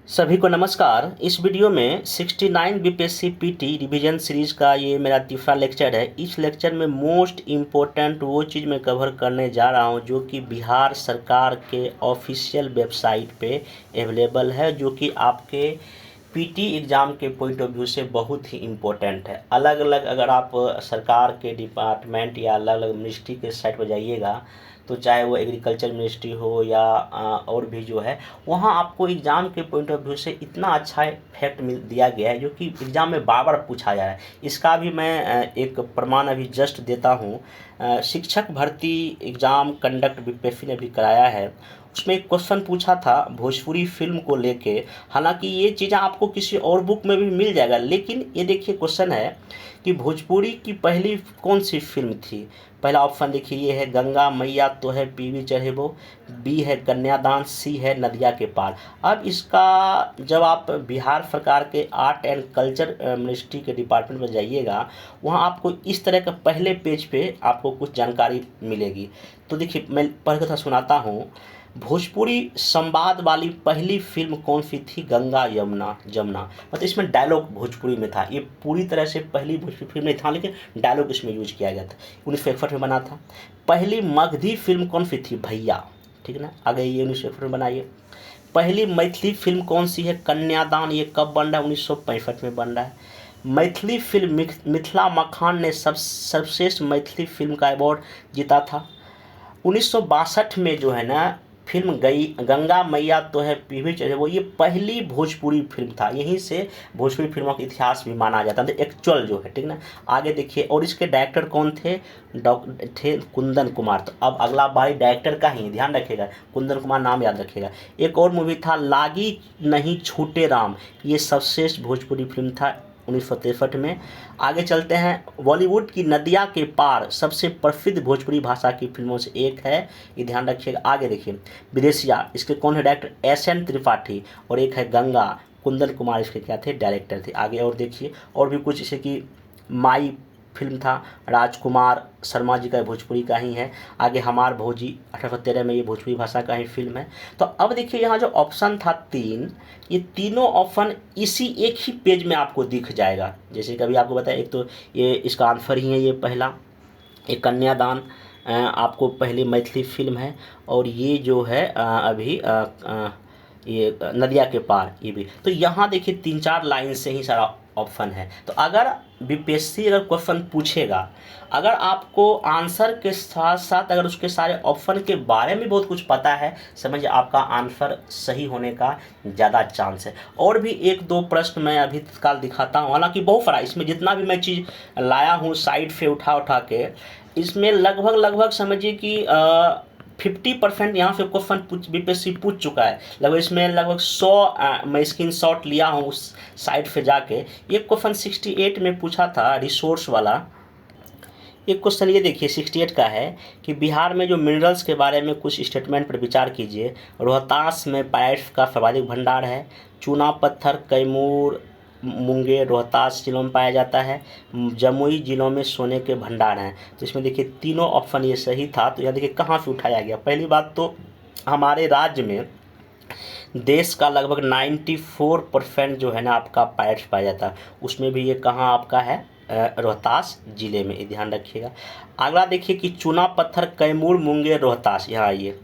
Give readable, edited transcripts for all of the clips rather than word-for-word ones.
सभी को नमस्कार। इस वीडियो में 69 बीपीएससी पीटी रिवीजन सीरीज़ का ये मेरा तीसरा लेक्चर है। इस लेक्चर में मोस्ट इम्पोर्टेंट वो चीज़ मैं कवर करने जा रहा हूँ जो कि बिहार सरकार के ऑफिशियल वेबसाइट पे अवेलेबल है, जो कि आपके पीटी एग्ज़ाम के पॉइंट ऑफ व्यू से बहुत ही इम्पोर्टेंट है। अलग अलग अगर आप सरकार के डिपार्टमेंट या अलग अलग मिनिस्ट्री के साइट पर जाइएगा, तो चाहे वो एग्रीकल्चर मिनिस्ट्री हो या और भी जो है, वहाँ आपको एग्ज़ाम के पॉइंट ऑफ व्यू से इतना अच्छा फैक्ट मिल दिया गया है जो कि एग्ज़ाम में बार बार पूछा जा रहा है। इसका भी मैं एक प्रमाण अभी जस्ट देता हूँ। शिक्षक भर्ती एग्ज़ाम कंडक्ट बीपीएससी ने भी कराया है। उसमें एक क्वेश्चन पूछा था भोजपुरी फिल्म को लेके। हालांकि ये चीज़ें आपको किसी और बुक में भी मिल जाएगा, लेकिन ये देखिए क्वेश्चन है कि भोजपुरी की पहली कौन सी फिल्म थी। पहला ऑप्शन देखिए, ये है गंगा मैया तो है पीवी चढ़ेबो, बी है कन्यादान, सी है नदिया के पार। अब इसका जब आप बिहार सरकार के आर्ट एंड कल्चर मिनिस्ट्री के डिपार्टमेंट में जाइएगा, वहाँ आपको इस तरह का पहले पेज पे आपको कुछ जानकारी मिलेगी। तो देखिए मैं पढ़ कथा सुनाता हूँ। भोजपुरी संवाद वाली पहली फिल्म कौन सी थी? गंगा यमुना जमुना। मतलब इसमें डायलॉग भोजपुरी में था। ये पूरी तरह से पहली भोजपुरी फिल्म नहीं था, लेकिन डायलॉग इसमें यूज किया गया था। 1961 में बना था। पहली मगधी फिल्म कौन सी थी? भैया। ठीक है ना, आगे ये 1961 में बनाइए। पहली मैथिली फिल्म कौन सी है? कन्यादान। ये कब बन रहा है? 1965 में बन रहा है। मैथिली फिल्म मिथिला मखान ने सर्वश्रेष्ठ मैथिली फिल्म का अवार्ड जीता था। 1962 में जो है ना फिल्म गई गंगा मैया तो है पीवी चढ़े, वो ये पहली भोजपुरी फिल्म था। यहीं से भोजपुरी फिल्मों का इतिहास भी माना जाता है, एक्चुअल जो है। ठीक ना, आगे देखिए। और इसके डायरेक्टर कौन थे? थे कुंदन कुमार। तो अब अगला बारी डायरेक्टर का ही ध्यान रखेगा, कुंदन कुमार नाम याद रखेगा। एक और मूवी था लागी नहीं छूटे राम, ये सर्वश्रेष्ठ भोजपुरी फिल्म था 1963 में। आगे चलते हैं। बॉलीवुड की नदिया के पार सबसे प्रसिद्ध भोजपुरी भाषा की फिल्मों से एक है, ये ध्यान रखिएगा। आगे देखिए। विदेशिया, इसके कौन है डायरेक्टर? एस.एन. त्रिपाठी। और एक है गंगा, कुंदन कुमार इसके क्या थे? डायरेक्टर थे। आगे और देखिए, और भी कुछ जैसे कि माई फिल्म था, राजकुमार शर्मा जी का भोजपुरी का ही है। आगे हमार भौजी 1813 में, ये भोजपुरी भाषा का ही फिल्म है। तो अब देखिए यहाँ जो ऑप्शन था तीन, ये तीनों ऑप्शन इसी एक ही पेज में आपको दिख जाएगा। जैसे कभी आपको बताया, एक तो ये इसका आंसर ही है ये पहला, एक कन्यादान आपको पहली मैथिली फिल्म है। और ये जो है अभी ये नदिया के पार, ये भी। तो यहाँ देखिए 3-4 लाइन से ही सारा ऑप्शन है। तो अगर बीपीएससी अगर क्वेश्चन पूछेगा, अगर आपको आंसर के साथ साथ अगर उसके सारे ऑप्शन के बारे में बहुत कुछ पता है, समझिए आपका आंसर सही होने का ज़्यादा चांस है। और भी एक दो प्रश्न मैं अभी तत्काल दिखाता हूँ। हालांकि बहुत सारा इसमें जितना भी मैं चीज़ लाया हूँ साइड से उठा के, इसमें लगभग समझिए कि 50% यहाँ से क्वेश्चन बीपीएससी पूछ चुका है। लगभग इसमें लगभग 100 मैं स्क्रीन शॉट लिया हूँ उस साइट पे जाके। ये क्वेश्चन 68 में पूछा था, रिसोर्स वाला। एक क्वेश्चन ये देखिए 68 का है कि बिहार में जो मिनरल्स के बारे में कुछ स्टेटमेंट पर विचार कीजिए। रोहतास में पाइप का सर्वाधिक भंडार है। चूना पत्थर कैमूर मुंगेर रोहतास जिलों में पाया जाता है। जमुई जिलों में सोने के भंडार हैं। तो इसमें देखिए तीनों ऑप्शन ये सही था। तो यहाँ देखिए कहाँ से उठाया गया। पहली बात तो हमारे राज्य में देश का लगभग 94% जो है ना आपका पाइप्स पाया जाता है, उसमें भी ये कहाँ आपका है? रोहतास जिले में, ये ध्यान रखिएगा। अगला देखिए कि चूना पत्थर कैमूर मुंगेर रोहतास, यहाँ आइए।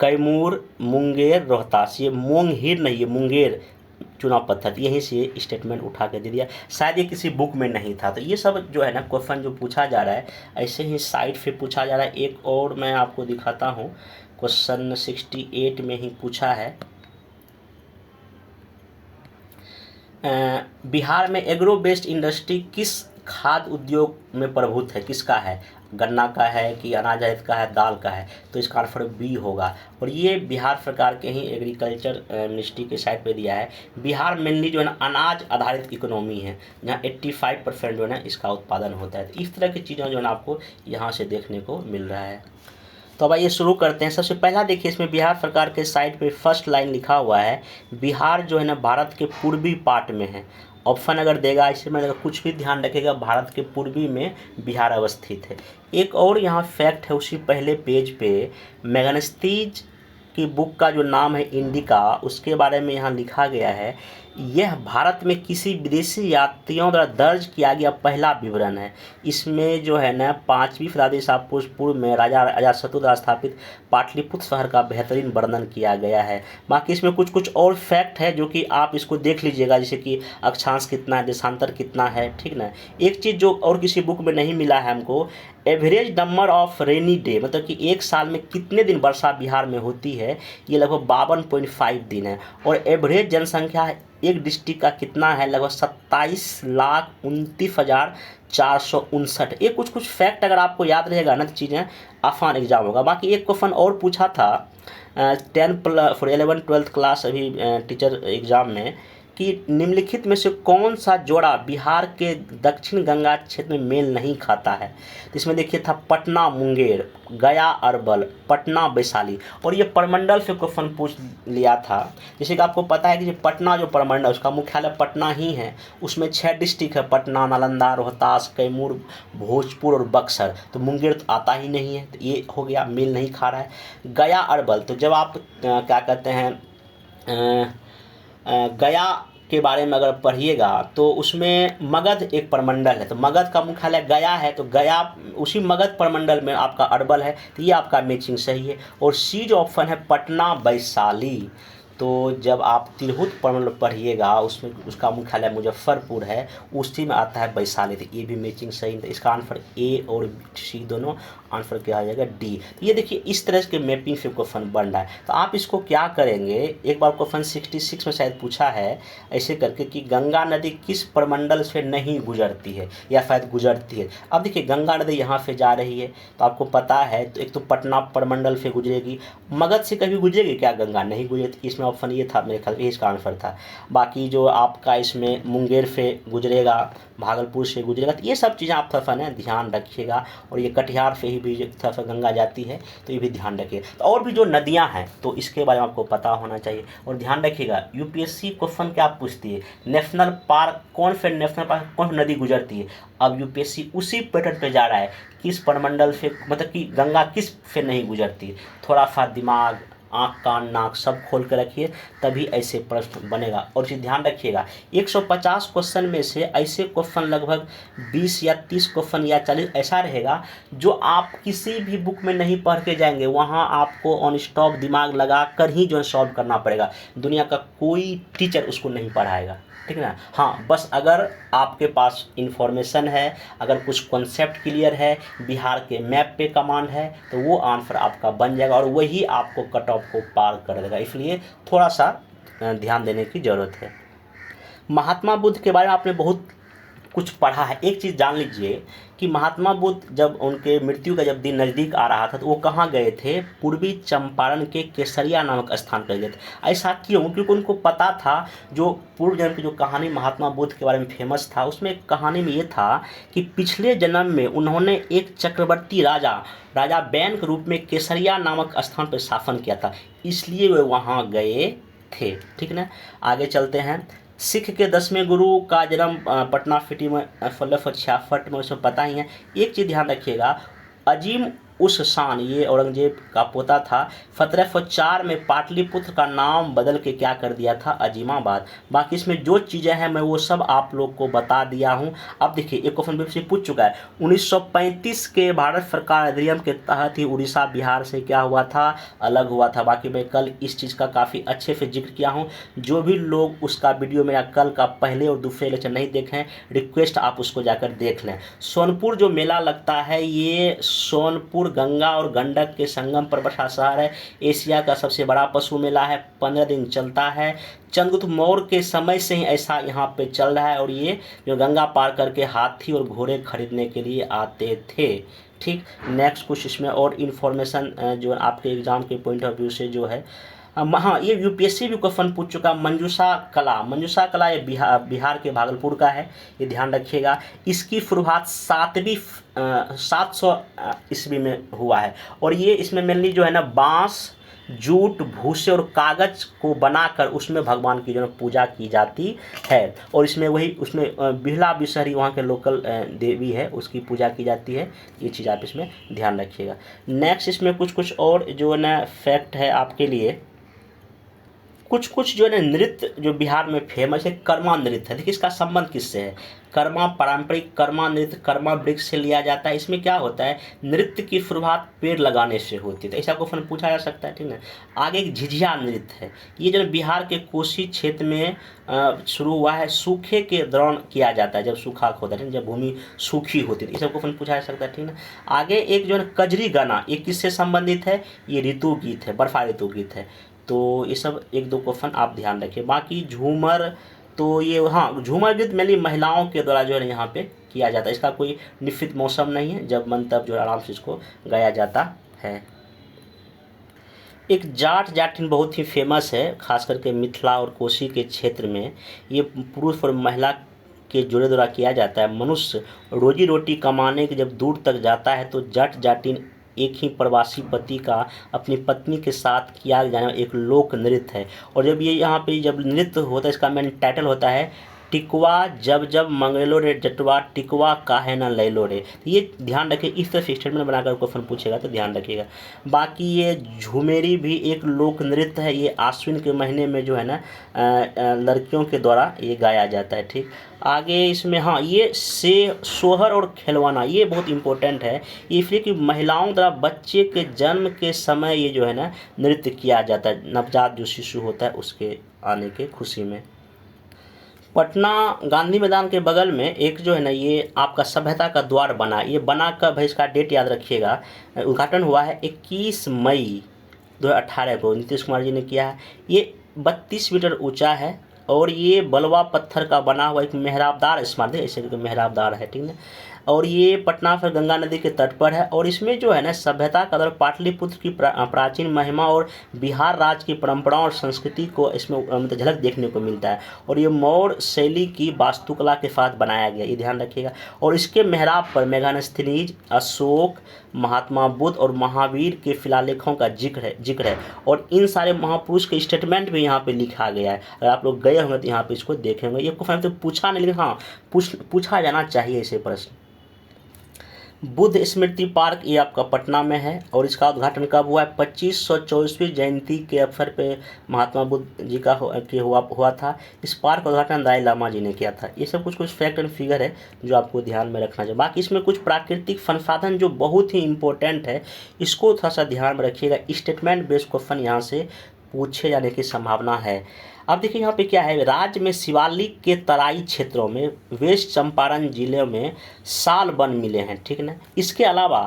कैमूर मुंगेर रोहतास, ये मुंगेर नहीं, ये मुंगेर चुनाव पत्थर, यहीं से स्टेटमेंट उठा के दे दिया। शायद ये किसी बुक में नहीं था। तो ये सब जो है ना क्वेश्चन जो पूछा जा रहा है, ऐसे ही साइट से पूछा जा रहा है। एक और मैं आपको दिखाता हूँ, क्वेश्चन 68 में ही पूछा है। बिहार में एग्रो बेस्ड इंडस्ट्री किस खाद्य उद्योग में प्रभुत्व है? किसका है? गन्ना का है कि अनाज आधारित का है, दाल का है? तो इसका आंसर बी होगा। और ये बिहार सरकार के ही एग्रीकल्चर मिनिस्ट्री के साइट पे दिया है। बिहार मेनली जो है ना अनाज आधारित इकोनॉमी है, जहाँ 85% जो है ना इसका उत्पादन होता है। तो इस तरह की चीज़ें जो है ना आपको यहाँ से देखने को मिल रहा है। तो अब आइए शुरू करते हैं। सबसे पहला देखिए, इसमें बिहार सरकार के साइट पे फर्स्ट लाइन लिखा हुआ है, बिहार जो है ना भारत के पूर्वी पार्ट में है। ऑप्शन अगर देगा इससे में कुछ भी ध्यान रखेगा, भारत के पूर्वी में बिहार अवस्थित है। एक और यहाँ फैक्ट है उसी पहले पेज पे, मैग्नेस्टीज आपकी बुक का जो नाम है इंडिका, उसके बारे में यहाँ लिखा गया है, यह भारत में किसी विदेशी यात्रियों द्वारा दर्ज किया गया पहला विवरण है। इसमें जो है ना 5वीं शताब्दी ईसा पूर्व में राजा अजातशत्रु द्वारा स्थापित पाटलिपुत्र शहर का बेहतरीन वर्णन किया गया है। बाकी इसमें कुछ कुछ और फैक्ट है जो कि आप इसको देख लीजिएगा, जैसे कि अक्षांश कितना है, देशांतर कितना है, ठीक ना। एक चीज़ जो और किसी बुक में नहीं मिला है हमको, average number of rainy day, मतलब कि एक साल में कितने दिन वर्षा बिहार में होती है, ये लगभग 52.5 दिन है। और एवरेज जनसंख्या एक डिस्ट्रिक्ट का कितना है, लगभग 27,29,459। ये कुछ कुछ फैक्ट अगर आपको याद रहेगा ना तो चीज़ें आसान एग्जाम होगा। बाकी एक क्वेश्चन और पूछा था 11th-12th क्लास अभी टीचर एग्ज़ाम में, कि निम्नलिखित में से कौन सा जोड़ा बिहार के दक्षिण गंगा क्षेत्र में मेल नहीं खाता है। तो इसमें देखिए था पटना मुंगेर, गया अरवल, पटना वैशाली। और ये प्रमंडल से क्वेश्चन पूछ लिया था। जैसे कि आपको पता है कि पटना जो प्रमंडल, उसका मुख्यालय पटना ही है, उसमें 6 डिस्ट्रिक्ट है, पटना, नालंदा, रोहतास, कैमूर, भोजपुर और बक्सर। तो मुंगेर तो आता ही नहीं है, तो ये हो गया, मेल नहीं खा रहा है। गया अरवल, तो जब आप क्या कहते हैं गया के बारे में अगर पढ़िएगा तो उसमें मगध एक प्रमंडल है, तो मगध का मुख्यालय गया है, तो गया उसी मगध प्रमंडल में आपका अरवल है, तो ये आपका मैचिंग सही है। और सी जो ऑप्शन है पटना वैशाली, तो जब आप तिरहुत प्रमंडल पढ़िएगा उसमें उसका मुख्यालय मुजफ्फरपुर है, उसी में आता है वैशाली, तो ये भी मैचिंग सही है। इसका आंसर ए और सी दोनों आंसर क्या आ जाएगा, डी। ये देखिए इस तरह के मैपिंग से क्वेश्चन बन रहा है। तो आप इसको क्या करेंगे, एक बार क्वेश्चन 66 में शायद पूछा है ऐसे करके कि गंगा नदी किस प्रमंडल से नहीं गुजरती है या शायद गुजरती है। अब देखिए गंगा नदी यहाँ से जा रही है, तो आपको पता है तो एक तो पटना प्रमंडल से गुजरेगी, मगध से कभी गुजरेगी क्या गंगा, नहीं गुजरती। इसमें ऑप्शन ये था, मेरे ख्याल ये इसका आंसर था। बाकी जो आपका इसमें मुंगेर से गुजरेगा, भागलपुर से गुजरेगा, तो ये सब चीज़ें आप थोड़ा सा ना ध्यान रखिएगा। और ये कटिहार से ही भी थोड़ा सा गंगा जाती है, तो ये भी ध्यान रखिए। तो और भी जो नदियां हैं तो इसके बारे में आपको पता होना चाहिए। और ध्यान रखिएगा यूपीएससी क्वेश्चन क्या पूछती है, नेशनल पार्क कौन से नेशनल पार्क कौन नदी गुजरती है। अब यूपीएससी उसी पैटर्न पे जा रहा है, किस प्रमंडल से, मतलब कि गंगा किस से नहीं गुजरती है। थोड़ा सा दिमाग, आँख, कान, नाक सब खोल कर रखिए, तभी ऐसे प्रश्न बनेगा। और इसे ध्यान रखिएगा 150 क्वेश्चन में से ऐसे क्वेश्चन लगभग 20 या 30 क्वेश्चन या 40 ऐसा रहेगा जो आप किसी भी बुक में नहीं पढ़ के जाएंगे, वहाँ आपको ऑन स्टॉप दिमाग लगा कर ही जो सॉल्व करना पड़ेगा। दुनिया का कोई टीचर उसको नहीं पढ़ाएगा, ठीक है ना। हाँ, बस अगर आपके पास इंफॉर्मेशन है, अगर कुछ कॉन्सेप्ट क्लियर है, बिहार के मैप पे कमांड है, तो वो आंसर आपका बन जाएगा और वही आपको कट ऑफ को पार कर देगा। इसलिए थोड़ा सा ध्यान देने की ज़रूरत है। महात्मा बुद्ध के बारे में आपने बहुत कुछ पढ़ा है। एक चीज़ जान लीजिए कि महात्मा बुद्ध जब उनके मृत्यु का जब दिन नज़दीक आ रहा था तो वो कहाँ गए थे, पूर्वी चंपारण के केसरिया नामक स्थान पर गए थे। ऐसा क्यों, क्योंकि उनको पता था जो पूर्व जन्म की जो कहानी महात्मा बुद्ध के बारे में फेमस था, उसमें एक कहानी में ये था कि पिछले जन्म में उन्होंने एक चक्रवर्ती राजा बैन के रूप में केसरिया नामक स्थान पर शासन किया था, इसलिए वे वहाँ गए थे, ठीक ना। आगे चलते हैं। सिख के 10वें गुरु का जन्म पटना सिटी में 1666 में, उसमें पता ही है। एक चीज़ ध्यान रखिएगा, अजीम उस शान, ये औरंगजेब का पोता था, 1704 में पाटलिपुत्र का नाम बदल के क्या कर दिया था, अजीमाबाद। बाकी इसमें जो चीज़ें हैं मैं वो सब आप लोग को बता दिया हूँ। अब देखिए एक क्वेश्चन भी पूछ चुका है, 1935 के भारत सरकार अधिनियम के तहत ही उड़ीसा बिहार से क्या हुआ था, अलग हुआ था। बाकी मैं कल इस चीज़ का काफ़ी अच्छे से जिक्र किया हूँ। जो भी लोग उसका वीडियो मेरा कल का पहले और दूसरे लेक्चर नहीं देखें, रिक्वेस्ट आप उसको जाकर देख लें। सोनपुर जो मेला लगता है, ये सोनपुर गंगा और गंडक के संगम पर बसा शहर है। एशिया का सबसे बड़ा पशु मेला है, 15 दिन चलता है। चंद्रगुप्त मौर्य के समय से ही ऐसा यहाँ पे चल रहा है और ये जो गंगा पार करके हाथी और घोड़े खरीदने के लिए आते थे, ठीक। नेक्स्ट कुछ इसमें और इन्फॉर्मेशन जो आपके एग्जाम के पॉइंट ऑफ व्यू से जो है, हाँ, ये यूपीएससी भी क्वेश्चन पूछ चुका। मंजूषा कला ये बिहार के भागलपुर का है, ये ध्यान रखिएगा। इसकी शुरुआत 700 ईस्वी में हुआ है और ये इसमें मेनली जो है ना बांस जूट, भूसे और कागज को बनाकर उसमें भगवान की जो है पूजा की जाती है। और इसमें वही उसमें बिहला बिसहरी वहाँ के लोकल देवी है, उसकी पूजा की जाती है। ये चीज़ आप इसमें ध्यान रखिएगा। नेक्स्ट इसमें कुछ और जो है ना फैक्ट है आपके लिए, कुछ जो है ना नृत्य जो बिहार में फेमस है, कर्मा नृत्य है। देखिए इसका संबंध किससे है। कर्मा, पारंपरिक कर्मा नृत्य कर्मा वृक्ष से लिया जाता है। इसमें क्या होता है, नृत्य की शुरुआत पेड़ लगाने से होती है। तो ऐसा क्वेश्चन पूछा जा सकता है, ठीक है। आगे एक झिझिया नृत्य है, ये जो बिहार के कोसी क्षेत्र में शुरू हुआ है, सूखे के दौरान किया जाता है, जब सूखा होता है, जब भूमि सूखी होती है। ये सब क्वेश्चन पूछा जा सकता है, ठीक है। आगे एक जो है कजरी गाना, ये किससे संबंधित है, ये ऋतु गीत है, बर्फा ऋतु गीत है। तो ये सब एक दो क्वेश्चन आप ध्यान रखिए। बाकी झूमर, तो ये हाँ झूमर गीत मेनली महिलाओं के द्वारा जो है यहाँ पे किया जाता है। इसका कोई निश्चित मौसम नहीं है, जब मन तब जो है आराम से इसको गाया जाता है। एक जाट जाटिन बहुत ही फेमस है, खास करके मिथिला और कोसी के क्षेत्र में। ये पुरुष और महिला के जोड़े द्वारा किया जाता है। मनुष्य रोजी रोटी कमाने के जब दूर तक जाता है तो जाट जाटिन एक ही प्रवासी पति का अपनी पत्नी के साथ किया जाने वाला एक लोक नृत्य है। और जब ये यहाँ पे जब नृत्य होता है, इसका मेन टाइटल होता है टिकवा जब जब मंगलो रे जटवा, टिकवा काहे न लैलो रे। तो ये ध्यान रखिए, इस तरह से स्टेटमेंट बनाकर क्वेश्चन पूछेगा तो ध्यान रखिएगा। बाकी ये झूमेरी भी एक लोक नृत्य है, ये आश्विन के महीने में जो है ना लड़कियों के द्वारा ये गाया जाता है, ठीक। आगे इसमें हाँ ये सोहर और खिलवाना, ये बहुत इंपॉर्टेंट है, ये इसलिए कि महिलाओं द्वारा बच्चे के जन्म के समय ये जो है ना नृत्य किया जाता है, नवजात जो शिशु होता है उसके आने के खुशी में। पटना गांधी मैदान के बगल में एक जो है ना ये आपका सभ्यता का द्वार बना, ये बना कर भाई इसका डेट याद रखिएगा, उद्घाटन हुआ है 21 मई 2018 को, नीतीश कुमार जी ने किया है। ये 32 मीटर ऊंचा है और ये बलवा पत्थर का बना हुआ एक मेहराबदार स्मारक है, ऐसे मेहराबदार है, ठीक है। और ये पटना फिर गंगा नदी के तट पर है। और इसमें जो है ना सभ्यता का दौर, पाटलिपुत्र की प्राचीन महिमा और बिहार राज्य की परंपराओं और संस्कृति को इसमें मतलब झलक देखने को मिलता है। और ये मौर्य शैली की वास्तुकला के साथ बनाया गया, ये ध्यान रखिएगा। और इसके मेहराब पर मेगास्थनीज, अशोक, महात्मा बुद्ध और महावीर के शिलालेखों का जिक्र है। और इन सारे महापुरुष के स्टेटमेंट भी यहाँ पे लिखा गया है। अगर आप लोग गए होंगे तो यहाँ पे इसको देखेंगे। ये क्वेश्चन तो पूछा नहीं, लेकिन हाँ पूछा जाना चाहिए ऐसे प्रश्न। बुद्ध स्मृति पार्क ये आपका पटना में है और इसका उद्घाटन कब हुआ है, 2524वीं जयंती के अवसर पे महात्मा बुद्ध जी का हुआ था। इस पार्क का उद्घाटन दलाई लामा जी ने किया था। ये सब कुछ फैक्ट एंड फिगर है जो आपको ध्यान में रखना चाहिए। बाकी इसमें कुछ प्राकृतिक संसाधन जो बहुत ही इंपॉर्टेंट है, इसको थोड़ा सा ध्यान में रखिएगा। स्टेटमेंट बेस्ड क्वेश्चन यहाँ से पूछे जाने की संभावना है। अब देखिए यहाँ पे क्या है, राज्य में शिवालिक के तराई क्षेत्रों में वेस्ट चंपारण जिले में साल वन मिले हैं, ठीक है ना। इसके अलावा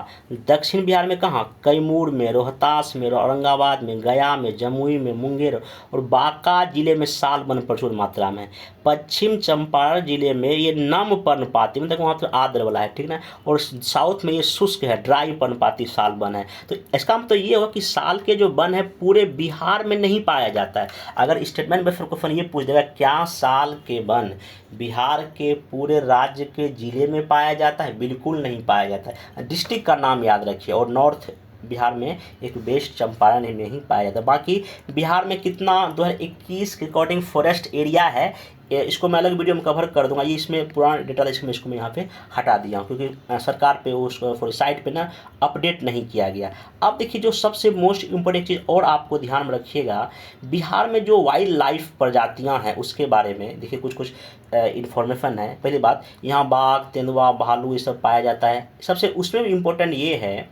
दक्षिण बिहार में कहाँ, कैमूर में, रोहतास में, औरंगाबाद में, गया में, जमुई में, मुंगेर और बांका जिले में साल वन प्रचुर मात्रा में। पश्चिम चंपारण जिले में ये नम पर्णपाती मतलब वहाँ पर आर्द्र वाला है, ठीक ना। और साउथ में ये शुष्क है, ड्राई पर्णपाती साल वन है। तो इसका मतलब ये होगा कि साल के जो वन है पूरे बिहार में नहीं पाया जाता है। अगर स्टेटमेंट में फिर क्वेश्चन ये पूछ देगा क्या साल के वन बिहार के पूरे राज्य के जिले में पाया जाता है, बिल्कुल नहीं पाया जाता है। डिस्ट्रिक्ट का नाम याद रखिए। और नॉर्थ बिहार में एक वेस्ट चंपारण में ही पाया जाता है। बाकी बिहार में कितना 2021 के अकॉर्डिंग फॉरेस्ट एरिया है, इसको मैं अलग वीडियो में कवर कर दूंगा। ये इसमें पुराना डेटा इसको मैं यहाँ पे हटा दिया हूँ क्योंकि सरकार पे उस साइट पे ना अपडेट नहीं किया गया। अब देखिए जो सबसे मोस्ट इम्पोर्टेंट चीज़ और आपको ध्यान में रखिएगा, बिहार में जो वाइल्ड लाइफ प्रजातियाँ हैं उसके बारे में देखिए कुछ इन्फॉर्मेशन है। पहली बात, यहाँ बाघ, तेंदुआ, भालू ये सब पाया जाता है। सबसे उसमें भी इम्पोर्टेंट ये है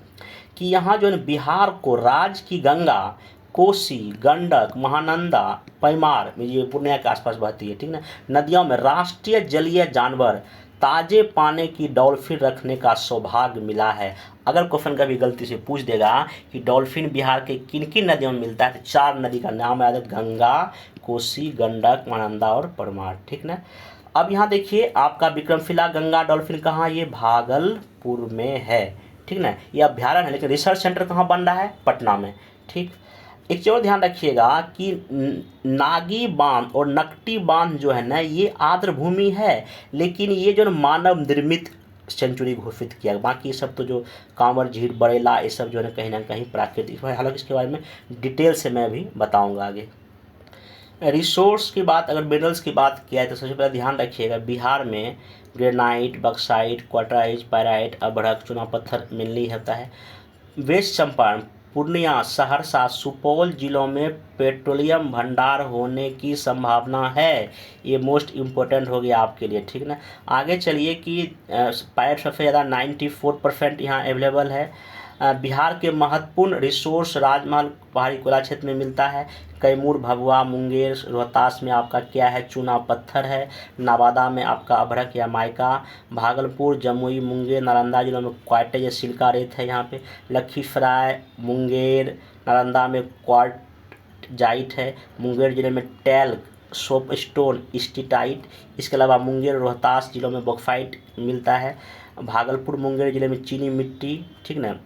कि यहाँ जो है बिहार को राज्य की गंगा, कोसी, गंडक, महानंदा, पैमार में ये पूर्णिया के आसपास बहती है, ठीक ना। नदियों में राष्ट्रीय जलीय जानवर ताजे पानी की डॉल्फिन रखने का सौभाग्य मिला है। अगर क्वेश्चन कभी गलती से पूछ देगा कि डॉल्फिन बिहार के किन किन नदियों में मिलता है, तो 4 नदी का नाम याद है, गंगा, कोसी, गंडक, महानंदा और परमार, ठीक ना। अब यहाँ देखिए आपका विक्रमशिला गंगा डॉल्फिन कहाँ, ये भागलपुर में है, ठीक ना। ये अभ्यारण्य है, लेकिन रिसर्च सेंटर कहाँ बन रहा है, पटना में, ठीक। एक चीज़ और ध्यान रखिएगा कि नागी बांध और नकटी बांध जो है ना ये आर्द्र भूमि है, लेकिन ये जो मानव निर्मित सेंचुरी घोषित किया। बाकी ये सब तो जो कांवर झील, बड़ेला, ये सब जो है कहीं ना कहीं प्राकृतिक है। हालांकि इसके बारे में डिटेल से मैं अभी बताऊंगा आगे। रिसोर्स की बात, अगर मिनरल्स की बात किया है तो सबसे पहले ध्यान रखिएगा बिहार में ग्रेनाइट, बक्साइट, क्वार्टाइट, पायराइट, अभ्रक, चूना पत्थर मेनली होता है। वेस्ट चंपारण, पूर्णिया, सहरसा, सुपौल जिलों में पेट्रोलियम भंडार होने की संभावना है। ये मोस्ट इम्पोर्टेंट हो गया आपके लिए, ठीक ना। आगे चलिए कि पायराइट सबसे ज़्यादा 94% यहाँ अवेलेबल है। बिहार के महत्वपूर्ण रिसोर्स राजमहल पहाड़ी कोयला क्षेत्र में मिलता है। कैमूर, भभुआ, मुंगेर, रोहतास में आपका क्या है, चूना पत्थर है। नवादा में आपका अभ्रक या माइका। भागलपुर, जमुई, मुंगेर, नालंदा जिलों में क्वार्टे या सिल्का रेत है यहाँ पे। लखीसराय, मुंगेर, नालंदा में क्वार्टजाइट है। मुंगेर जिले में टैल्क, सोपस्टोन, स्टीटाइट। इसके अलावा मुंगेर, रोहतास जिलों में बॉक्साइट मिलता है। भागलपुर, मुंगेर जिले में चीनी मिट्टी, ठीक ना।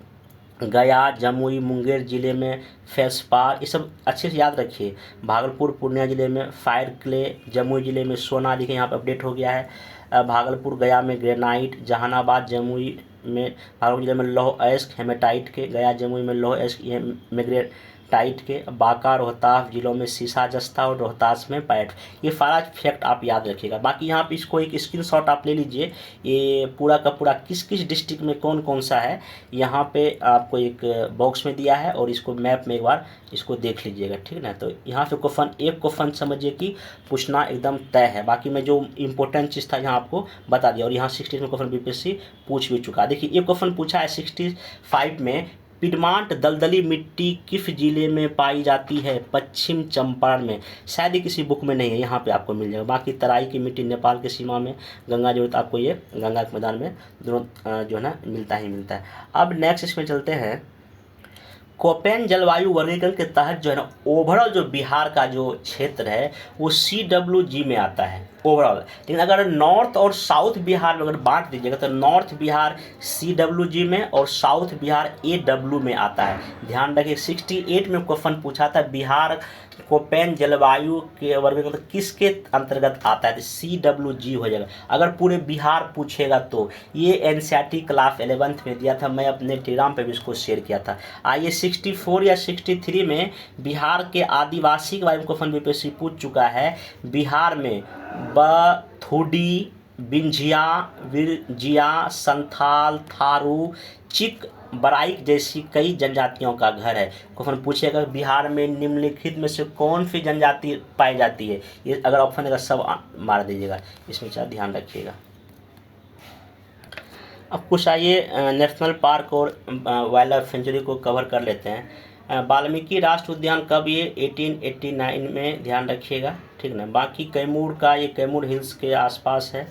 गया, जमुई, मुंगेर जिले में फेस्पार, ये सब अच्छे से याद रखिए। भागलपुर, पूर्णिया जिले में फायर क्ले, जमुई जिले में सोना, देखिए यहाँ पर अपडेट हो गया है। भागलपुर, गया में ग्रेनाइट। जहानाबाद, जमुई में, भागलपुर जिले में लौह अयस्क हेमेटाइट के। गया, जमुई में लौह अयस्क मैग्नेटाइट के। बांका, रोहतास जिलों में सीसा जस्ता और रोहतास में पैट। ये सारा फैक्ट आप याद रखिएगा। बाकी यहाँ पे इसको एक स्क्रीनशॉट आप ले लीजिए, ये पूरा का पूरा किस किस डिस्ट्रिक्ट में कौन कौन सा है यहाँ पे आपको एक बॉक्स में दिया है, और इसको मैप में एक बार इसको देख लीजिएगा, ठीक ना। तो यहाँ से एक क्वेश्चन समझिए कि पूछना एकदम तय है। बाकी मैं जो इंपॉर्टेंट चीज़ था यहाँ आपको बता दिया, और यहाँ 60 में क्वेश्चन बीपीएससी पूछ भी चुका। देखिए ये क्वेश्चन पूछा है 65 में, पिडमांट दलदली मिट्टी किस जिले में पाई जाती है, पश्चिम चंपारण में। शायद ही किसी बुक में नहीं है, यहाँ पे आपको मिल जाएगा। बाकी तराई की मिट्टी नेपाल के सीमा में, गंगा जो है आपको ये गंगा के मैदान में दोनों जो है ना मिलता ही मिलता है। अब नेक्स्ट इसमें चलते हैं। कोपेन जलवायु वर्गीकरण के तहत जो है ना ओवरऑल जो बिहार का जो क्षेत्र है वो CWG में आता है ओवरऑल। लेकिन अगर नॉर्थ और साउथ बिहार में अगर बांट दीजिएगा तो नॉर्थ बिहार CWG में और साउथ बिहार AW में आता है। ध्यान रखिए 68 में क्वेश्चन पूछा था बिहार कोपेन जलवायु के वर्गीकरण किसके अंतर्गत आता है, तो CWG हो जाएगा। अगर पूरे बिहार पूछेगा तो ये NCERT क्लास 11th में दिया था, मैं अपने टेलीग्राम पे भी इसको शेयर किया था। आइए 64 या 63 में बिहार के आदिवासी के बारे में क्वेश्चन बीपीएससी पूछ चुका है। बिहार में बथुडी, बिंझिया, विरजिया, संथाल, थारू, चिक, बराइक जैसी कई जनजातियों का घर है। क्वेश्चन पूछेगा बिहार में निम्नलिखित में से कौन सी जनजाति पाई जाती है, ये अगर ऑप्शन देगा सब मार दीजिएगा, इसमें चाहे ध्यान रखिएगा। अब कुछ आइए नेशनल पार्क और वाइल्ड लाइफ सेंचुरी को कवर कर लेते हैं। वाल्मीकि राष्ट्रीय उद्यान कब, ये 1889 में, ध्यान रखिएगा, ठीक ना। बाकी कैमूर का, ये कैमूर हिल्स के आसपास है।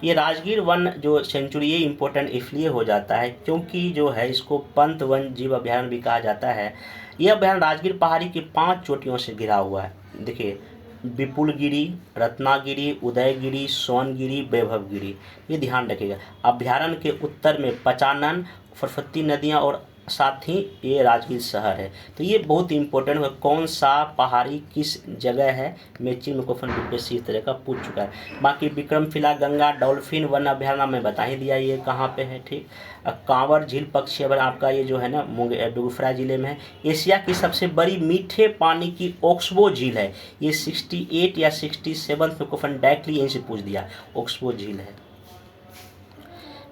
ये राजगीर वन जो सेंचुरी ये इम्पोर्टेंट इसलिए हो जाता है क्योंकि जो है इसको पंत वन जीव अभयारण्य भी कहा जाता है। ये अभयारण्य राजगीर पहाड़ी की 5 चोटियों से घिरा हुआ है। देखिए विपुलगिरी, रत्नागिरी, उदयगिरी, सोनगिरी, वैभवगिरी, ये ध्यान रखिएगा। अभयारण्य के उत्तर में पचानन, सरस्वती नदियाँ और साथ ही ये राजगीर शहर है। तो ये बहुत इंपॉर्टेंट है, कौन सा पहाड़ी किस जगह है, मैचिंग में क्वेश्चन बीपीएससी इस तरह का पूछ चुका है। बाकी विक्रमशिला गंगा डॉल्फिन वन अभयारण्य में बता ही दिया ये कहाँ पे है, ठीक। कांवर झील पक्षी अभयारण्य आपका ये जो है ना बेगूसराय जिले में है। एशिया की सबसे बड़ी मीठे पानी की ओक्सबो झील है, ये 68 या 67 में क्वेश्चन डायरेक्टली यहीं से पूछ दिया, ओक्सबो झील है।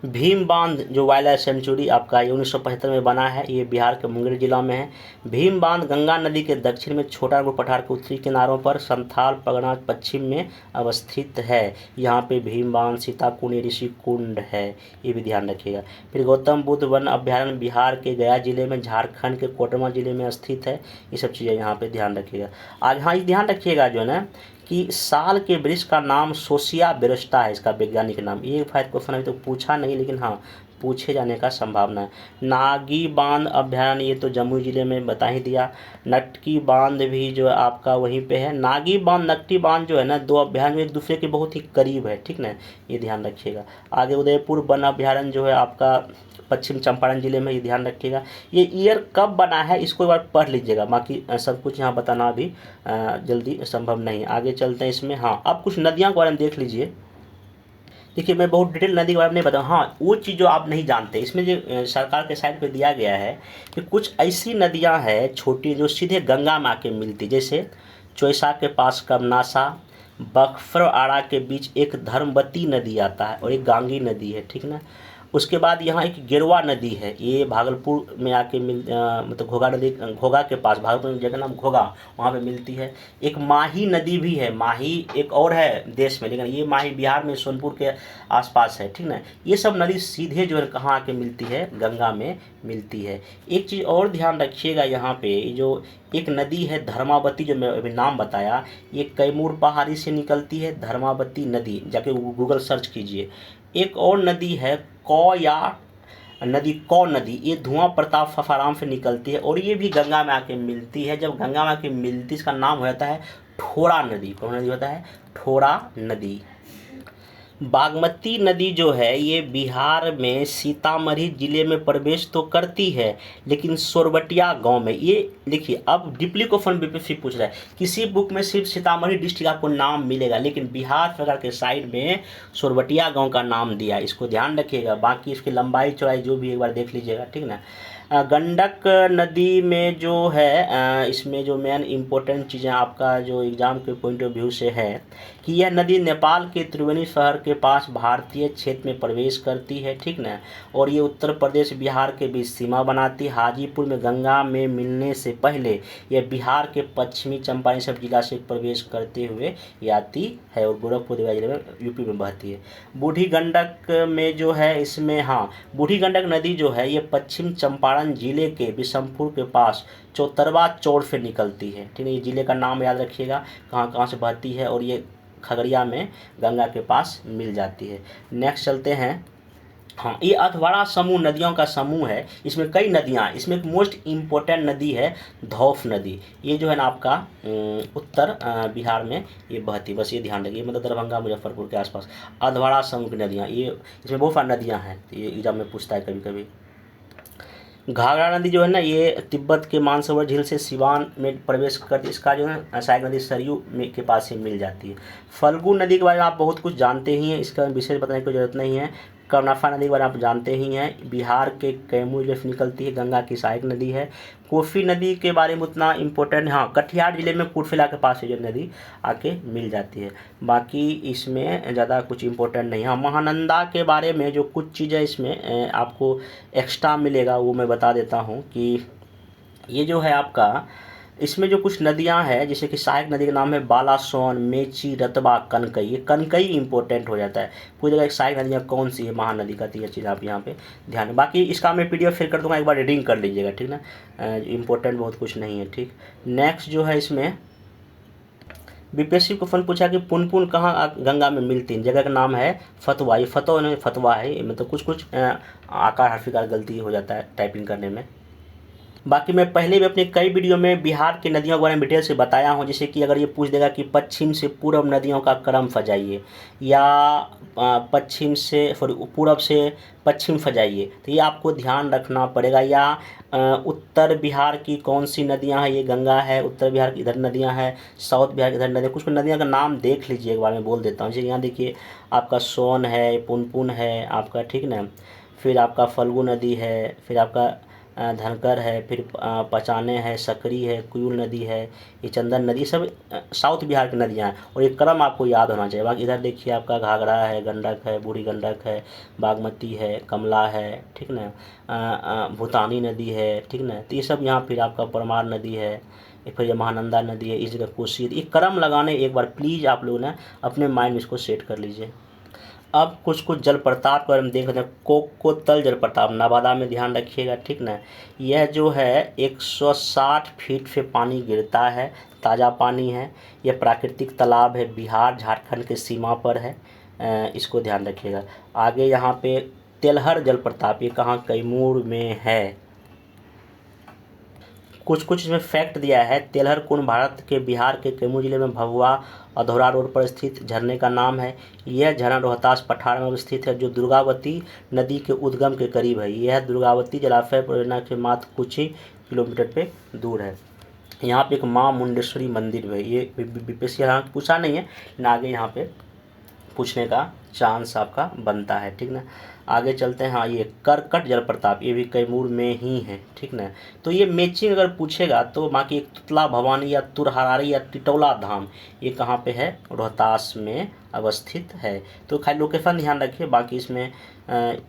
भीम बांध जो वाइल्ड लाइफ सेंचुरी आपका ये 1975 में बना है, ये बिहार के मुंगेर जिला में है। भीम बांध गंगा नदी के दक्षिण में छोटा नागपुर पठार के उत्तरी किनारों पर संथाल परगना पश्चिम में अवस्थित है। यहाँ पे भीम बांध, सीताकुंड, ऋषि कुंड है, ये भी ध्यान रखिएगा। फिर गौतम बुद्ध वन अभ्यारण्य बिहार के गया जिले में, झारखंड के कोडरमा जिले में स्थित है। ये सब चीज़ें यहाँ पे ध्यान रखिएगा। आज हाँ ये ध्यान रखिएगा जो है ना कि साल के वृक्ष का नाम सोसिया बेरोस्टा है, इसका वैज्ञानिक नाम। ये फायदा क्वेश्चन अभी तो पूछा नहीं, लेकिन हाँ पूछे जाने का संभावना है। नागी बांध अभयारण्य ये तो जमुई जिले में बता ही दिया। नटकी बांध भी जो है आपका वहीं पे है। नागी बांध, नकटी बांध जो है ना, 2 अभयारण्य एक दूसरे के बहुत ही करीब है, ठीक ना, ये ध्यान रखिएगा। आगे उदयपुर वन अभयारण्य जो है आपका पश्चिम चंपारण जिले में, ये ध्यान रखिएगा। ये ईयर कब बना है इसको एक बार पढ़ लीजिएगा, बाकी सब कुछ यहाँ बताना भी जल्दी संभव नहीं। आगे चलते हैं इसमें। हाँ अब कुछ नदियाँ के बारे में देख लीजिए। देखिए मैं बहुत डिटेल नदी के बारे में नहीं बताऊँ। हाँ, वो चीज़ जो आप नहीं जानते, इसमें जो सरकार के साइट पे दिया गया है कि कुछ ऐसी नदियाँ हैं छोटी जो सीधे गंगा में आके मिलती, जैसे चोइसा के पास कमनासा, बख्तर और आड़ा के बीच एक धर्मवती नदी आता है और एक गांगी नदी है, ठीक ना। उसके बाद यहाँ एक गेरवा नदी है, ये भागलपुर में आके मतलब घोघा नदी, घोघा के पास, भागलपुर में जगह नाम घोघा, वहाँ पे मिलती है। एक माही नदी भी है, माही एक और है देश में, लेकिन ये माही बिहार में सोनपुर के आसपास है, ठीक ना। ये सब नदी सीधे जो है कहाँ आके मिलती है, गंगा में मिलती है। एक चीज़ और ध्यान रखिएगा, यहाँ पे जो एक नदी है धर्मावती, जो मैं अभी नाम बताया, ये कैमूर पहाड़ी से निकलती है, धर्मावती नदी, जाके गूगल सर्च कीजिए। एक और नदी है कौया नदी, कौ नदी, ये धुआं प्रताप फफाराम से निकलती है और ये भी गंगा में आके मिलती है। जब गंगा में आके मिलती, इसका नाम हो जाता है ठोरा नदी। कौन नदी होता है? ठोरा नदी। बागमती नदी जो है ये बिहार में सीतामढ़ी जिले में प्रवेश तो करती है, लेकिन सोरबटिया गांव में, ये देखिए अब डीपली क्वेश्चन बीपीएससी पूछ रहा है, किसी बुक में सिर्फ सीतामढ़ी डिस्ट्रिक्ट आपको नाम मिलेगा, लेकिन बिहार सरकार के साइड में सोरबटिया गांव का नाम दिया, इसको ध्यान रखिएगा। बाकी इसकी लंबाई चौड़ाई जो भी एक बार देख लीजिएगा, ठीक ना। गंडक नदी में जो है इसमें जो मेन इम्पोर्टेंट चीज़ें आपका जो एग्ज़ाम के पॉइंट ऑफ व्यू से है कि यह नदी नेपाल के त्रिवेणी शहर के पास भारतीय क्षेत्र में प्रवेश करती है, ठीक ना। और ये उत्तर प्रदेश बिहार के बीच सीमा बनाती है। हाजीपुर में गंगा में मिलने से पहले यह बिहार के पश्चिमी चंपारण सब जिला से प्रवेश करते हुए आती है और गोरखपुर देवरिया जिले में यूपी में बहती है। बूढ़ी गंडक में जो है इसमें, हाँ, बूढ़ी गंडक नदी जो है ये पश्चिम चंपारण जिले के बिशनपुर के पास चौतरवा चौड़ से निकलती है, ठीक है। ये जिले का नाम याद रखिएगा, कहाँ कहाँ से बहती है, और ये खगड़िया में गंगा के पास मिल जाती है। नेक्स्ट चलते हैं। हाँ, ये अधवारा समूह नदियों का समूह है, इसमें कई नदियाँ, इसमें एक मोस्ट इम्पोर्टेंट नदी है धौफ नदी। ये जो है ना आपका उत्तर बिहार में ये बहती, बस ये ध्यान रखिए, मतलब दरभंगा मुजफ्फरपुर के आसपास अधवारा समूह की नदियाँ, ये इसमें बहुत सारी नदियाँ हैं, तो ये एग्जाम में पूछता है कभी कभी। घाघरा नदी जो है ना ये तिब्बत के मानसरोवर झील से सिवान में प्रवेश करती है, इसका जो है सहायक नदी सरयू में के पास से मिल जाती है। फल्गु नदी के बारे में आप बहुत कुछ जानते ही हैं, इसका विशेष बताने की जरूरत नहीं है। कर्नाफा नदी के बारे में आप जानते ही हैं, बिहार के कैमूर जिले से निकलती है, गंगा की सहायक नदी है। कोसी नदी के बारे में उतना इम्पोर्टेंट, हाँ, कटिहार जिले में कुर्सेला के पास से जो नदी आके मिल जाती है, बाकी इसमें ज़्यादा कुछ इम्पोर्टेंट नहीं है। हाँ, महानंदा के बारे में जो कुछ चीज़ें इसमें आपको एक्स्ट्रा मिलेगा वो मैं बता देता हूँ कि ये जो है आपका, इसमें जो कुछ नदियां हैं जैसे कि सहायक नदी का नाम है बालासोन, मेची, रतबा, कनकई। ये कनकई इंपॉर्टेंट हो जाता है, पूरी जगह एक सहायक नदियाँ कौन सी है महानदी का, तो ये चीज़ आप यहाँ पे ध्यान। बाकी इसका मैं पीडीएफ फिर कर दूंगा, एक बार रीडिंग कर लीजिएगा, ठीक ना। इंपॉर्टेंट बहुत कुछ नहीं है, ठीक। नेक्स्ट जो है इसमें बीपीएससी क्वेश्चन पूछा कि पुनपुन कहाँ गंगा में मिलती है, जगह का नाम है फतवा। ये फतवा है, मतलब कुछ कुछ आकार हर्फिकार गलती हो जाता है टाइपिंग करने में। बाकी मैं पहले भी अपने कई वीडियो में बिहार की नदियों के बारे में डिटेल से बताया हूँ, जैसे कि अगर ये पूछ देगा कि पश्चिम से पूर्व नदियों का क्रम फजाइए, या पश्चिम से पूर्व से पश्चिम फजाइए, तो ये आपको ध्यान रखना पड़ेगा। या उत्तर बिहार की कौन सी नदियाँ हैं, ये गंगा है, उत्तर बिहार की इधर नदियाँ हैं, साउथ बिहार की इधर नदियाँ, कुछ नदियों का नाम देख लीजिए, एक बार मैं बोल देता हूँ। जैसे यहाँ देखिए आपका सोन है, पुनपुन है आपका, ठीक ना, फिर आपका फल्गु नदी है, फिर आपका धनकर है, फिर पचाने है, सकरी है, कुयूल नदी है, ये चंदन नदी, सब साउथ बिहार की नदियाँ हैं, और ये क्रम आपको याद होना चाहिए। बाकी इधर देखिए आपका घाघरा है, गंडक है, बूढ़ी गंडक है, बागमती है, कमला है, ठीक ना, भूतानी नदी है, ठीक ना, तो ये सब यहाँ फिर आपका परमार नदी है, फिर ये महानंदा नदी है, इस जगह कोसी। ये क्रम लगाने एक बार प्लीज़ आप लोग ना अपने माइंड में इसको सेट कर लीजिए। अब कुछ कुछ जलप्रपात पर हम देख रहे हैं, कोकोतल जलप्रपात नवादा में, ध्यान रखिएगा, ठीक ना। यह जो है 160 फीट से पानी गिरता है, ताज़ा पानी है, यह प्राकृतिक तालाब है, बिहार झारखंड के सीमा पर है, इसको ध्यान रखिएगा। आगे यहाँ पे तेलहर जलप्रपात, ये कहाँ, कैमूर में है। कुछ कुछ इसमें फैक्ट दिया है। तेलहर कुंड भारत के बिहार के कैमूर जिले में भभुआ अधौरा रोड पर स्थित झरने का नाम है। यह झरना रोहतास पठार में स्थित है, जो दुर्गावती नदी के उद्गम के करीब है। यह दुर्गावती जलाशय परियोजना के मात्र कुछ ही किलोमीटर पे दूर है। यहाँ पे एक माँ मुंडेश्वरी मंदिर है, ये बीपीएससी यहाँ पूछा नहीं है, लेकिन आगे यहाँ पे पूछने का चांस आपका बनता है, ठीक ना। आगे चलते हैं। हाँ, ये करकट जलप्रपात, ये भी कैमूर में ही है, ठीक ना। तो ये मैचिंग अगर पूछेगा तो बाकी एक तुतला भवानी या तुरहरारी या टिटौला धाम, ये कहाँ पे है, रोहतास में अवस्थित है। तो खाली लोकेशन ध्यान रखिए, बाकी इसमें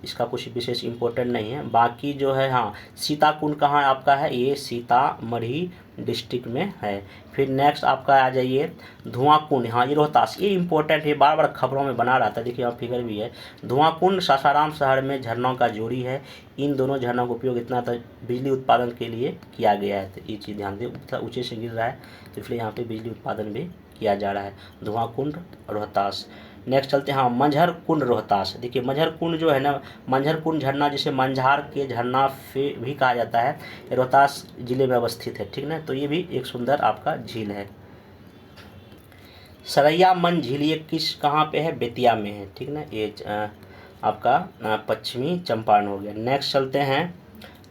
इसका कुछ विशेष इम्पोर्टेंट नहीं है। बाकी जो है, हाँ, सीताकुंड कहाँ आपका है, ये सीतामढ़ी डिस्ट्रिक्ट में है। फिर नेक्स्ट आपका आ जाइए धुआं कुंड, हाँ ये रोहतास, ये इंपॉर्टेंट है, बार बार खबरों में बना रहा था, देखिए यहाँ फिगर भी है। धुआं कुंड सासाराम शहर में झरनों का जोड़ी है, इन दोनों झरनों का उपयोग इतना तक बिजली उत्पादन के लिए किया गया है। तो ये चीज़ ध्यान दें, ऊँचे से गिर रहा है तो इसलिए यहाँ पे बिजली उत्पादन भी किया जा रहा है। धुआं कुंड रोहतास। नेक्स्ट चलते हैं, हाँ, मंझर कुंड रोहतास। देखिए मंझर कुंड जो है ना, मंझर कुंड झरना जिसे मंझार के झरना भी कहा जाता है, रोहतास जिले में अवस्थित है, ठीक ना। तो ये भी एक सुंदर आपका झील है। सरैया मन झील, ये कहाँ पे है, बेतिया में है, ठीक ना। ये आपका पश्चिमी चंपारण हो गया। नेक्स्ट चलते हैं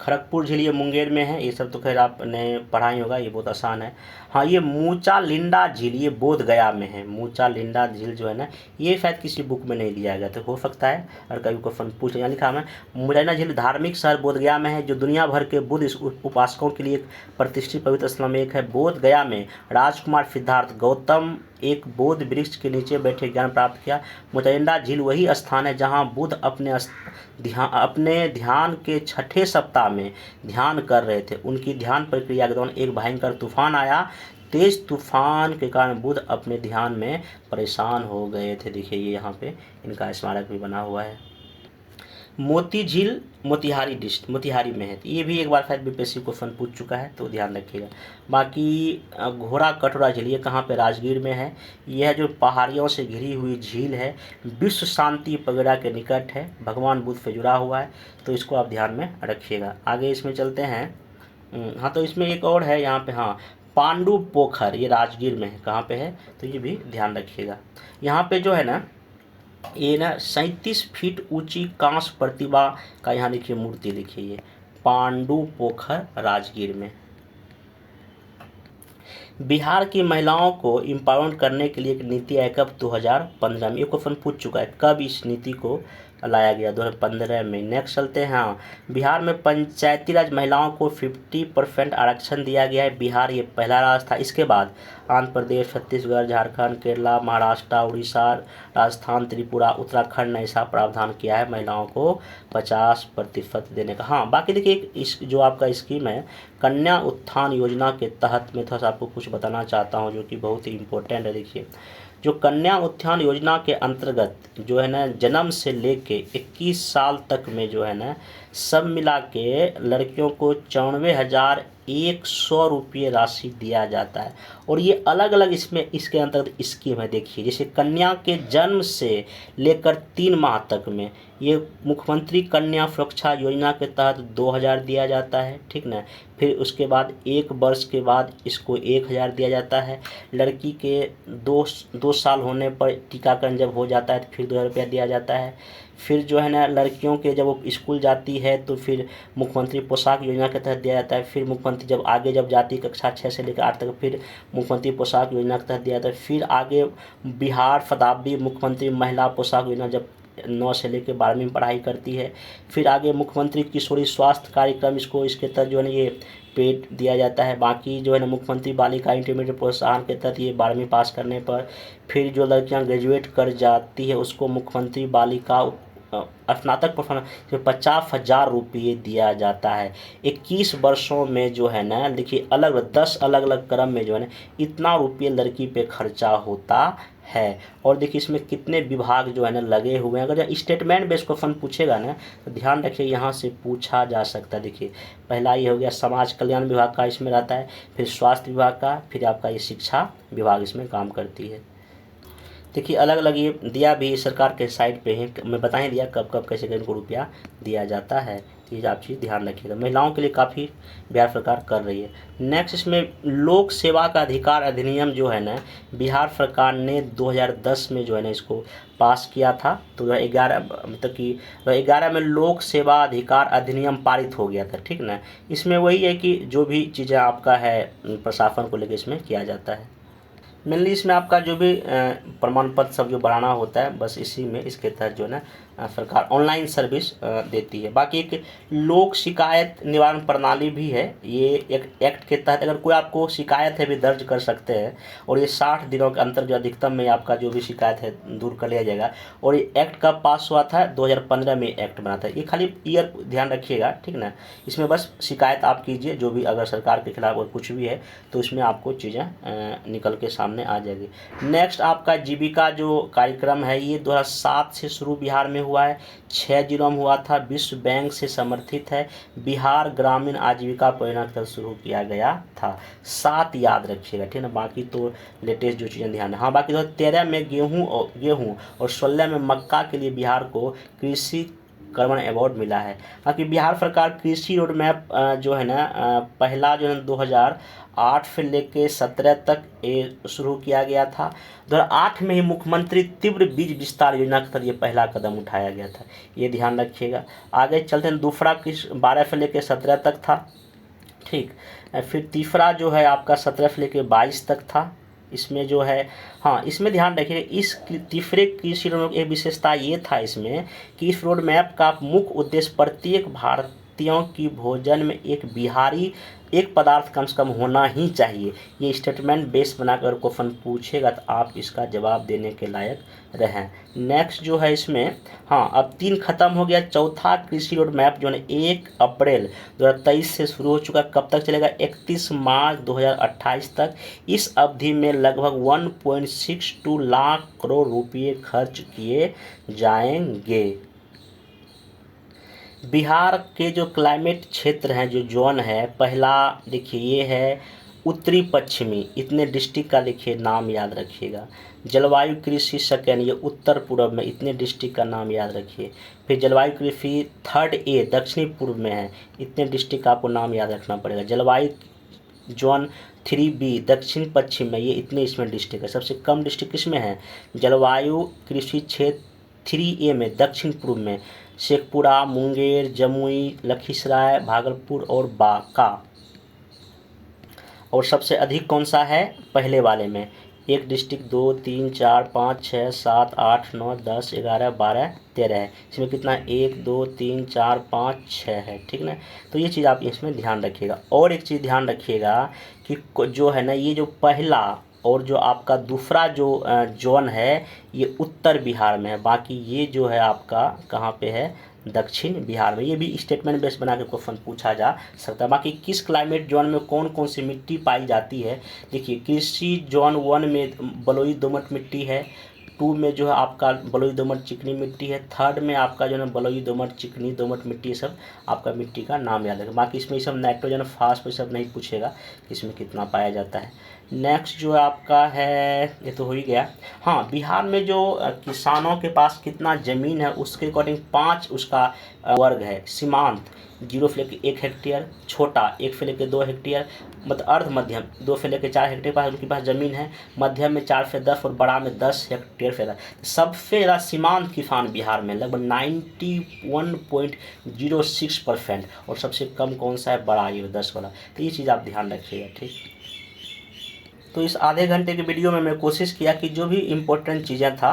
खड़गपुर झील, ये मुंगेर में है। ये सब तो खैर आपने पढ़ा ही होगा, ये बहुत आसान है। हाँ, ये मूचा लिंडा झील, ये बोध गया में है। मूचा लिंडा झील जो है ना, ये शायद किसी बुक में नहीं दिया गया, तो हो सकता है और कभी क्वेश्चन पूछ लिया। लिखा है मुरैना झील धार्मिक शहर बोध गया में है, जो दुनिया भर के बुद्ध उपासकों के लिए प्रतिष्ठित पवित्र स्थलों में एक है। बोध गया में राजकुमार सिद्धार्थ गौतम एक बोध वृक्ष के नीचे बैठे ज्ञान प्राप्त किया। मुचलिंडा झील वही स्थान है जहाँ बुद्ध अपने ध्यान के छठे सप्ताह में ध्यान कर रहे थे। उनकी ध्यान प्रक्रिया के दौरान एक भयंकर तूफान आया। तेज तूफान के कारण बुद्ध अपने ध्यान में परेशान हो गए थे। देखिए ये यहाँ पे इनका स्मारक भी बना हुआ है। मोती झील मोतिहारी में है। ये भी एक बार शायद बीपीएससी क्वेश्चन पूछ चुका है, तो ध्यान रखिएगा। बाकी घोड़ा कटोरा झील, ये कहाँ पे, राजगीर में है। यह जो पहाड़ियों से घिरी हुई झील है, विश्व शांति पगड़ा के निकट है, भगवान बुद्ध से जुड़ा हुआ है, तो इसको आप ध्यान में रखिएगा। आगे इसमें चलते हैं। हाँ, तो इसमें एक और है यहाँ पे, हाँ, पांडु पोखर, ये राजगीर में है। कहाँ पे है, तो ये भी ध्यान रखिएगा। यहाँ पे जो है ना, ये ना 37 फीट ऊंची कांस प्रतिभा का यहाँ देखिए मूर्ति लिखी है, पांडु पोखर राजगीर में। बिहार की महिलाओं को एम्पावरमेंट करने के लिए एक नीति आई कब, 2015 में। ये क्वेश्चन पूछ चुका है, कब इस नीति को लाया गया, 2015 में। नेक्स्ट चलते हैं। हाँ, बिहार में पंचायती राज महिलाओं को 50% आरक्षण दिया गया है। बिहार ये पहला राज्य था। इसके बाद आंध्र प्रदेश, छत्तीसगढ़, झारखंड, केरला, महाराष्ट्र, उड़ीसा, राजस्थान, त्रिपुरा, उत्तराखंड ने ऐसा प्रावधान किया है महिलाओं को 50% देने का। हाँ, बाकी देखिए इस जो आपका स्कीम है कन्या उत्थान योजना के तहत मैं थोड़ा सा आपको कुछ बताना चाहता हूँ जो कि बहुत ही इम्पोर्टेंट है। देखिए जो कन्या उत्थान योजना के अंतर्गत जो है ना, जन्म से लेके 21 साल तक में जो है ना, सब मिला के लड़कियों को 94,100 रुपये राशि दिया जाता है। और ये अलग अलग इसमें इसके अंतर्गत स्कीम है। देखिए जैसे कन्या के जन्म से लेकर 3 माह तक में ये मुख्यमंत्री कन्या सुरक्षा योजना के तहत 2,000 दिया जाता है, ठीक ना। फिर उसके बाद 1 वर्ष के बाद इसको 1,000 दिया जाता है। लड़की के 2 साल होने पर टीकाकरण जब हो जाता है तो फिर 2,000 रुपया दिया जाता है। फिर जो है ना, लड़कियों के जब वो स्कूल जाती है तो फिर मुख्यमंत्री पोशाक योजना के तहत दिया जाता है। फिर मुख्यमंत्री जब आगे जब जाती है कक्षा 6 से लेकर 8 तक, फिर मुख्यमंत्री पोशाक योजना के तहत दिया जाता है। फिर आगे बिहार शताब्दी मुख्यमंत्री महिला पोशाक योजना जब 9 से लेकर 12वीं में पढ़ाई करती है। फिर आगे मुख्यमंत्री किशोरी स्वास्थ्य कार्यक्रम, इसके तहत जो है ना ये पेड दिया जाता है। बाकी जो है ना मुख्यमंत्री बालिका इंटरमीडिएट प्रोत्साहन के तहत ये 12वीं पास करने पर। फिर जो लड़कियां ग्रेजुएट कर जाती है उसको मुख्यमंत्री बालिका स्नातक परफॉर्मेंस 50,000 रुपये दिया जाता है। 21 वर्षों में जो है ना, देखिए अलग 10 अलग अलग क्रम में जो है ना इतना रुपये लड़की पे खर्चा होता है। और देखिए इसमें कितने विभाग जो है ना लगे हुए हैं। अगर स्टेटमेंट बेस्ड क्वेश्चन पूछेगा ना तो ध्यान रखिए यहाँ से पूछा जा सकता है। देखिए पहला ये हो गया समाज कल्याण विभाग का इसमें रहता है, फिर स्वास्थ्य विभाग का, फिर आपका ये शिक्षा विभाग इसमें काम करती है। देखिए अलग अलग ये दिया भी सरकार के साइट पे है, मैं बता ही दिया कब कब कैसे इनको रुपया दिया जाता है। ये आप चीज़ ध्यान रखिएगा, महिलाओं के लिए काफ़ी बिहार सरकार कर रही है। नेक्स्ट इसमें लोक सेवा का अधिकार अधिनियम जो है ना, बिहार सरकार ने 2010 में जो है ना इसको पास किया था। तो 2011 मतलब कि 2011 में लोक सेवा अधिकार अधिनियम पारित हो गया था, ठीक ना। इसमें वही है कि जो भी चीज़ें आपका है प्रशासन को लेकर इसमें किया जाता है। मेनली इसमें आपका जो भी प्रमाण पत्र सब जो बनाना होता है, बस इसी में इसके तहत जो है ना सरकार ऑनलाइन सर्विस देती है। बाकी एक लोक शिकायत निवारण प्रणाली भी है, ये एक एक्ट के तहत अगर कोई आपको शिकायत है भी दर्ज कर सकते हैं, और ये 60 दिनों के अंतर जो अधिकतम में आपका जो भी शिकायत है दूर कर लिया जाएगा। और ये एक्ट कब पास हुआ था? 2015 में एक्ट बना था। ये खाली ईयर ध्यान रखिएगा, ठीक ना। इसमें बस शिकायत आप कीजिए जो भी अगर सरकार के खिलाफ और कुछ भी है तो इसमें आपको चीज़ें निकल के सामने आ जाएगी। नेक्स्ट आपका जीविका जो कार्यक्रम है ये 2007 से शुरू बिहार में हुआ है, 6 जिलों में हुआ था, विश्व बैंक से समर्थित है, बिहार ग्रामीण आजीविका परियोजना के तहत शुरू किया गया था। 7 याद रखिएगा, ठीक है ना। बाकी तो लेटेस्ट जो चीज़ें ध्यान है। हाँ, बाकी 2013 में गेहूँ और 16 में मक्का के लिए बिहार को कृषि कर्मण अवार्ड मिला है। बाकी बिहार सरकार कृषि रोड मैप जो है ना पहला जो है 2008 से लेके 17 तक ये शुरू किया गया था। 2008 में ही मुख्यमंत्री तीव्र बीज विस्तार योजना के तहत ये पहला कदम उठाया गया था, ये ध्यान रखिएगा। आगे चलते हैं, दूसरा कृषि 12 से लेके 17 तक था, ठीक। फिर तीसरा जो है आपका 17 से लेके 22 तक था। इसमें जो है, हाँ, इसमें ध्यान रखिएगा, इस तीसरे कृषि रोड एक विशेषता ये था इसमें कि इस रोड मैप का मुख्य उद्देश्य प्रत्येक भारतीयों की भोजन में एक बिहारी एक पदार्थ कम से कम होना ही चाहिए। ये स्टेटमेंट बेस बनाकर क्वेश्चन पूछेगा तो आप इसका जवाब देने के लायक रहें। नेक्स्ट जो है इसमें, हाँ, अब 3 खत्म हो गया। चौथा कृषि रोड मैप जो है 1 अप्रैल 2023 से शुरू हो चुका, कब तक चलेगा? 31 मार्च 2028 तक। इस अवधि में लगभग 1.62 लाख करोड़ रुपये खर्च किए जाएंगे। बिहार के जो क्लाइमेट क्षेत्र हैं, जो जोन है, पहला देखिए ये है उत्तरी पश्चिमी, इतने डिस्ट्रिक्ट का देखिए नाम याद रखिएगा। जलवायु कृषि सेकेंड, ये उत्तर पूर्व में, इतने डिस्ट्रिक्ट का नाम याद रखिए। फिर जलवायु कृषि थर्ड ए दक्षिणी पूर्व में है, इतने डिस्ट्रिक्ट का आपको नाम याद रखना पड़ेगा। जलवायु जोन 3B दक्षिण पश्चिम में, ये इतने इसमें डिस्ट्रिक्ट है। सबसे कम डिस्ट्रिक्ट किसमें है? जलवायु कृषि क्षेत्र 3A में दक्षिण पूर्व में, शेखपुरा, मुंगेर, जमुई, लखीसराय, भागलपुर और बांका। और सबसे अधिक कौन सा है? पहले वाले में। एक डिस्ट्रिक्ट 2, 3, 4, 5, 6, 7, 8, 9, 10, 11, 12, 13 है। इसमें कितना? 1, 2, 3, 4, 5, 6 है, ठीक ना। तो ये चीज़ आप इसमें ध्यान रखिएगा। और एक चीज़ ध्यान रखिएगा कि जो है ना, ये जो पहला और जो आपका दूसरा जो जोन है ये उत्तर बिहार में है, बाकी ये जो है आपका कहाँ पे है? दक्षिण बिहार में। ये भी स्टेटमेंट बेस बना के क्वेश्चन पूछा जा सकता है। बाकी किस क्लाइमेट जोन में कौन कौन सी मिट्टी पाई जाती है? देखिए, कृषि जोन 1 में बलुई दोमट मिट्टी है, 2 में जो है आपका बलुई दोमट चिकनी मिट्टी है, 3rd में आपका जो है बलुई दोमट चिकनी दोमट मिट्टी, ये सब आपका मिट्टी का नाम याद रखेगा। बाकी इसमें सब नाइट्रोजन फास्फोरस सब नहीं पूछेगा कि इसमें कितना पाया जाता है। नेक्स्ट जो आपका है, ये तो हो ही गया। हाँ, बिहार में जो किसानों के पास कितना ज़मीन है उसके अकॉर्डिंग 5 उसका वर्ग है। सीमांत 0 से लेकर 1 हेक्टेयर, छोटा 1 से लेकर 2 हेक्टेयर, मतलब अर्ध मध्यम 2 से लेकर 4 हेक्टेयर पास उनके पास ज़मीन है, मध्यम में 4 से 10 और बड़ा में 10 हेक्टेयर से ज़्यादा। सबसे ज़्यादा सीमांत किसान बिहार में लगभग 91.06%, और सबसे कम कौन सा है? बड़ा, ये 10 वाला। तो ये चीज़ आप ध्यान रखिएगा, ठीक। तो इस आधे घंटे के वीडियो में मैं कोशिश किया कि जो भी इम्पोर्टेंट चीज़ें था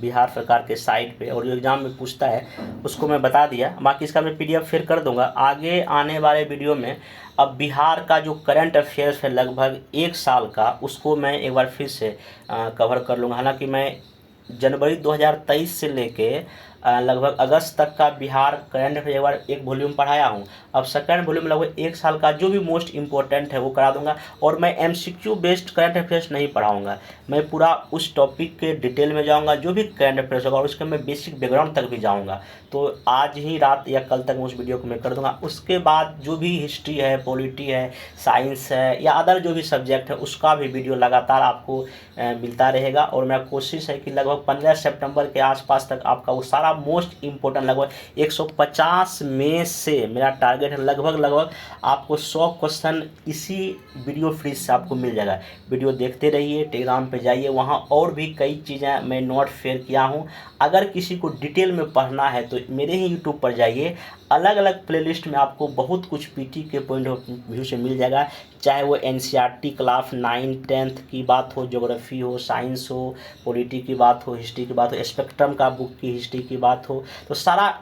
बिहार सरकार के साइट पे और जो एग्ज़ाम में पूछता है उसको मैं बता दिया। बाकी इसका मैं PDF फिर कर दूंगा। आगे आने वाले वीडियो में अब बिहार का जो करंट अफेयर्स है लगभग 1 साल का, उसको मैं एक बार फिर से कवर कर लूँगा। हालांकि मैं जनवरी 2023 से लेके लगभग अगस्त तक का बिहार करंट अफेयर एक वॉल्यूम पढ़ाया हूँ। अब सेकंड वॉल्यूम लगभग 1 साल का जो भी मोस्ट इंपॉर्टेंट है वो करा दूंगा। और मैं MCQ बेस्ड करंट अफेयर्स नहीं पढ़ाऊंगा, मैं पूरा उस टॉपिक के डिटेल में जाऊंगा जो भी करंट अफेयर्स होगा, और उसके मैं बेसिक बैकग्राउंड तक भी जाऊंगा। तो आज ही रात या कल तक उस वीडियो को मैं कर दूंगा। उसके बाद जो भी हिस्ट्री है, पॉलिटी है, साइंस है या अदर जो भी सब्जेक्ट है उसका भी वीडियो लगातार आपको मिलता रहेगा। और मेरा कोशिश है कि लगभग 15 सितंबर के आसपास तक आपका वो सारा मोस्ट इम्पोर्टेंट लगभग 150 में से मेरा टारगेट है लगभग आपको 100 क्वेश्चन इसी वीडियो फ्रीज से आपको मिल जाएगा। वीडियो देखते रहिए, टेलीग्राम पे जाइए, वहाँ और भी कई चीज़ें मैं नोट शेयर किया हूँ। अगर किसी को डिटेल में पढ़ना है तो मेरे ही यूट्यूब पर जाइए, अलग अलग प्लेलिस्ट में आपको बहुत कुछ PT के पॉइंट ऑफ व्यू से मिल जाएगा। चाहे वो एनसीईआरटी क्लास 9 10th की बात हो, ज्योग्राफी हो, साइंस हो, पॉलिटी की बात हो, हिस्ट्री की बात हो, स्पेक्ट्रम का बुक की हिस्ट्री की बात हो, तो सारा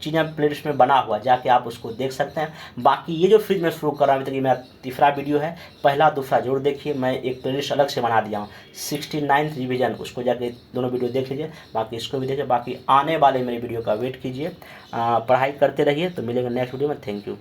चीज़ें प्लेलिस्ट में बना हुआ, जाके आप उसको देख सकते हैं। बाकी ये जो फ्रिज में शुरू कर रहा हूँ, अभी तक ये मेरा तीसरा वीडियो है, पहला दूसरा जरूर देखिए, मैं एक प्लेलिस्ट अलग से बना दिया हूँ 69th रिवीजन, उसको जाके दोनों वीडियो देख लीजिए, बाकी इसको भी देखिए। बाकी आने वाले मेरे वीडियो का वेट कीजिए, पढ़ाई करते रहिए। तो मिलेंगे नेक्स्ट वीडियो में। Thank you.